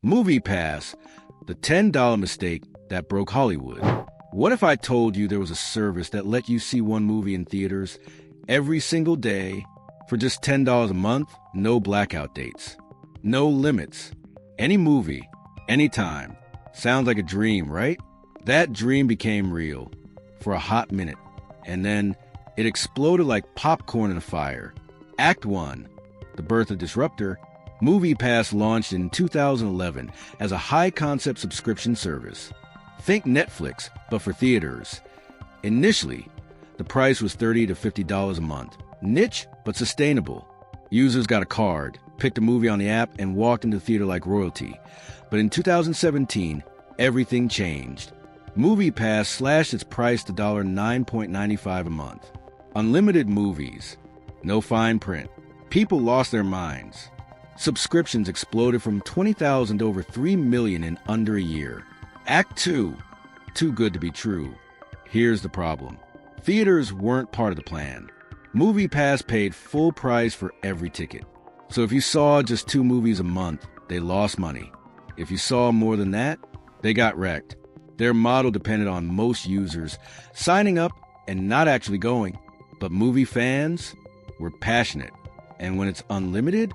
MoviePass, the $10 mistake that broke Hollywood. What if I told you there was a service that let you see one movie in theaters every single day for just $10 a month? No blackout dates, no limits. Any movie, anytime. Sounds like a dream, right? That dream became real for a hot minute, and then it exploded like popcorn in a fire. Act 1, the birth of Disruptor. MoviePass launched in 2011 as a high-concept subscription service. Think Netflix, but for theaters. Initially, the price was $30 to $50 a month. Niche, but sustainable. Users got a card, picked a movie on the app, and walked into the theater like royalty. But in 2017, everything changed. MoviePass slashed its price to $9.95 a month. Unlimited movies. No fine print. People lost their minds. Subscriptions exploded from 20,000 to over 3 million in under a year. Act 2. Too good to be true. Here's the problem. Theaters weren't part of the plan. MoviePass paid full price for every ticket. So if you saw just 2 movies a month, they lost money. If you saw more than that, they got wrecked. Their model depended on most users signing up and not actually going. But movie fans were passionate. And when it's unlimited,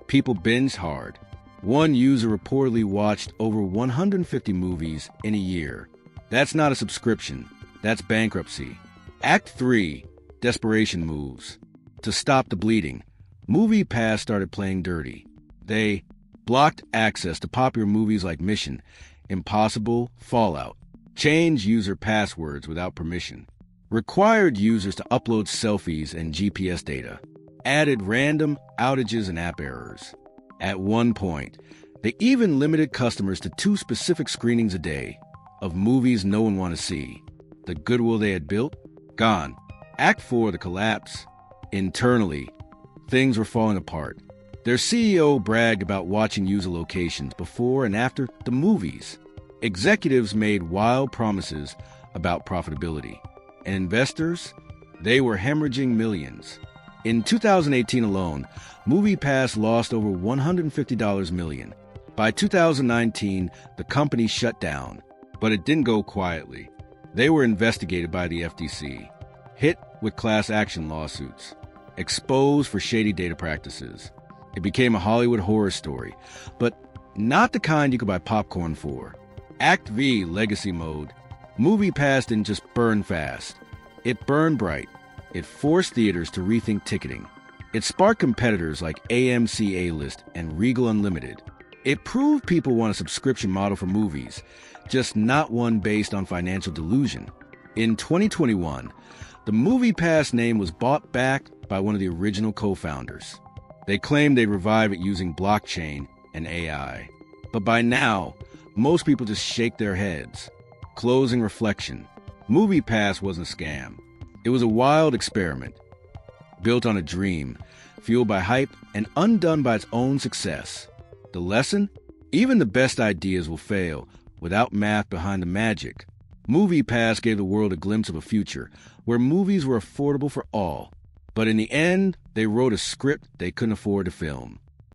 people binged hard. One user reportedly watched over 150 movies in a year. That's not a subscription. That's bankruptcy. Act 3, desperation moves. To stop the bleeding, MoviePass started playing dirty. They blocked access to popular movies like Mission, Impossible, Fallout, changed user passwords without permission, required users to upload selfies and GPS data, added random outages and app errors. At one point, they even limited customers to 2 specific screenings a day of movies no one wanted to see. The goodwill they had built, gone. Act 4, the collapse. Internally, things were falling apart. Their CEO bragged about watching user locations before and after the movies. Executives made wild promises about profitability. And investors, they were hemorrhaging millions. In 2018 alone, MoviePass lost over $150 million. By 2019, the company shut down, but it didn't go quietly. They were investigated by the FTC, hit with class action lawsuits, exposed for shady data practices. It became a Hollywood horror story, but not the kind you could buy popcorn for. Act V, legacy mode. MoviePass didn't just burn fast. It burned bright. It forced theaters to rethink ticketing. It sparked competitors like AMC A-List and Regal Unlimited. It proved people want a subscription model for movies, just not one based on financial delusion. In 2021, the MoviePass name was bought back by one of the original co-founders. They claimed they'd revive it using blockchain and AI. But by now, most people just shake their heads. Closing reflection. MoviePass wasn't a scam. It was a wild experiment, built on a dream, fueled by hype, and undone by its own success. The lesson? Even the best ideas will fail without math behind the magic. MoviePass gave the world a glimpse of a future where movies were affordable for all. But in the end, they wrote a script they couldn't afford to film.